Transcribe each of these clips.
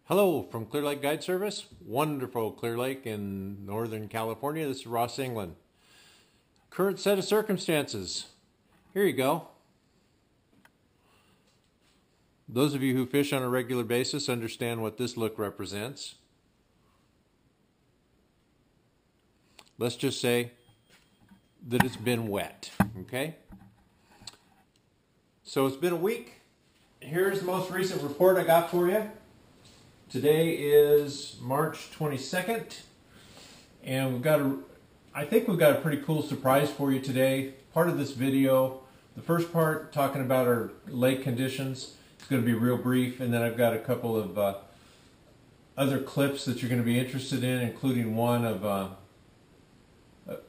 Hello from Clear Lake Guide Service, wonderful Clear Lake in Northern California. This is Ross England. Current set of circumstances. Here you go. Those of you who fish on a regular basis understand what this look represents. Let's just say that it's been wet, okay? So it's been a week. Here's the most recent report I got for you. Today is March 22nd, and I think we've got a pretty cool surprise for you today. Part of this video, the first part talking about our lake conditions, it's going to be real brief, and then I've got a couple of other clips that you're going to be interested in, including one of a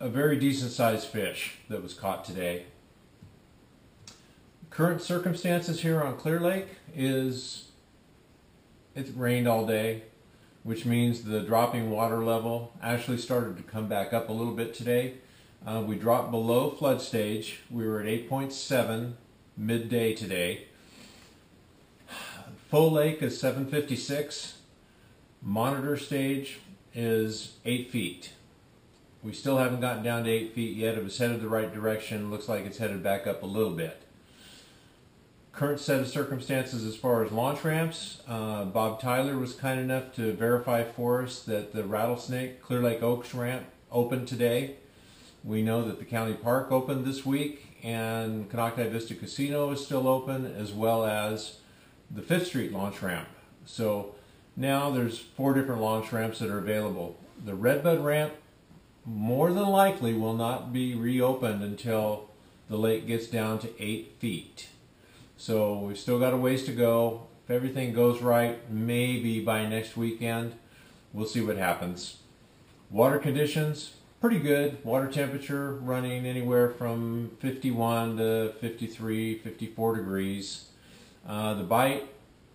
very decent sized fish that was caught today. Current circumstances here on Clear Lake is it's rained all day, which means the dropping water level actually started to come back up a little bit today. We dropped below flood stage. We were at 8.7 midday today. Full lake is 756. Monitor stage is 8 feet. We still haven't gotten down to 8 feet yet. It was headed the right direction. Looks like it's headed back up a little bit. Current set of circumstances as far as launch ramps. Bob Tyler was kind enough to verify for us that the Rattlesnake Clear Lake Oaks ramp opened today. We know that the county park opened this week, and Konocti Vista Casino is still open, as well as the 5th Street launch ramp. So now there's 4 different launch ramps that are available. The Redbud ramp more than likely will not be reopened until the lake gets down to 8 feet. So we've still got a ways to go. If everything goes right, maybe by next weekend, we'll see what happens. Water conditions, pretty good. Water temperature running anywhere from 51 to 53, 54 degrees. The bite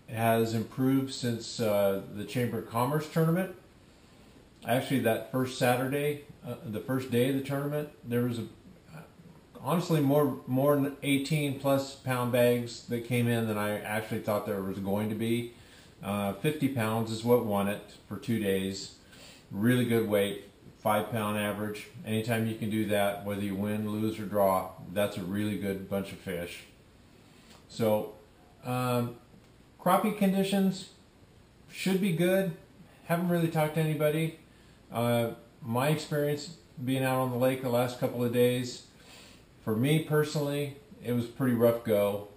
has improved since the Chamber of Commerce tournament. Actually, that first Saturday, the first day of the tournament, there was honestly more than 18 plus pound bags that came in than I actually thought there was going to be. 50 pounds is what won it for 2 days. Really good weight, 5 pound average. Anytime you can do that, whether you win, lose, or draw, that's a really good bunch of fish. So crappie conditions should be good. Haven't really talked to anybody. My experience being out on the lake the last couple of days, for me personally, it was a pretty rough go.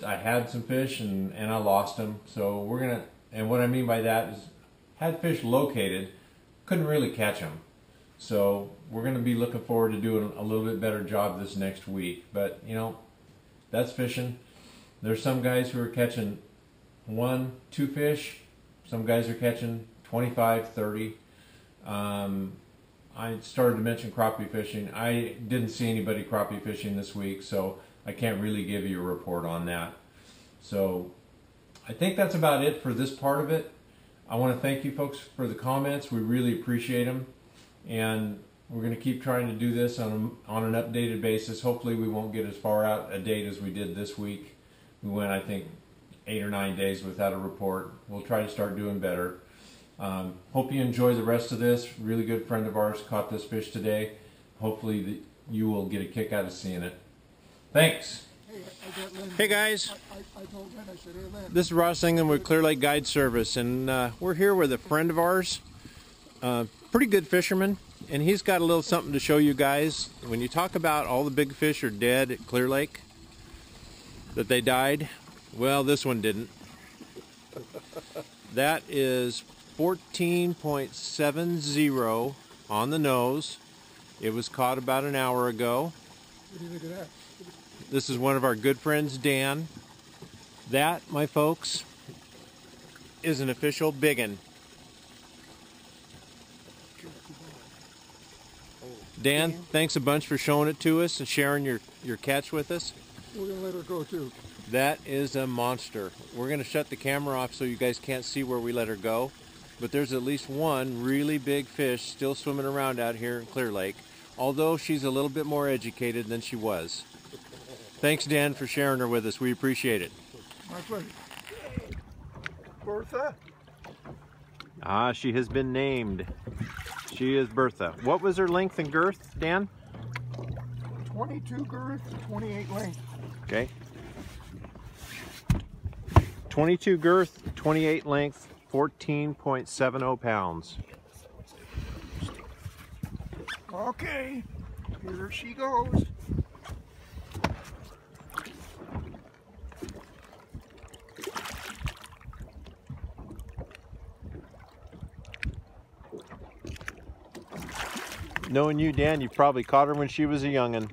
I had some fish and I lost them. So and what I mean by that is, had fish located, couldn't really catch them. So we're going to be looking forward to doing a little bit better job this next week. But you know, that's fishing. There's some guys who are catching 1, 2 fish. Some guys are catching 25, 30. I started to mention crappie fishing. I didn't see anybody crappie fishing this week, so I can't really give you a report on that. So I think that's about it for this part of it. I want to thank you folks for the comments. We really appreciate them. And we're going to keep trying to do this on an updated basis. Hopefully we won't get as far out a date as we did this week. We went, I think, 8 or 9 days without a report. We'll try to start doing better. Hope you enjoy the rest of this. Really good friend of ours caught this fish today. Hopefully you will get a kick out of seeing it. Thanks. Hey guys, this is Ross England with Clear Lake Guide Service, and we're here with a friend of ours, pretty good fisherman, and he's got a little something to show you guys. When you talk about all the big fish are dead at Clear Lake, that they died, well, this one didn't. That is 14.70 on the nose. It was caught about an hour ago. What do you think of that? This is one of our good friends, Dan. That, my folks, is an official biggin. Dan, thanks a bunch for showing it to us and sharing your catch with us. We're going to let her go too. That is a monster. We're going to shut the camera off so you guys can't see where we let her go. But there's at least one really big fish still swimming around out here in Clear Lake, although she's a little bit more educated than she was. Thanks, Dan, for sharing her with us. We appreciate it. My pleasure. Bertha? Ah, she has been named. She is Bertha. What was her length and girth, Dan? 22 girth, 28 length. Okay. 22 girth, 28 length, 14.70 pounds. Okay, here she goes. Knowing you, Dan, you probably caught her when she was a youngin'.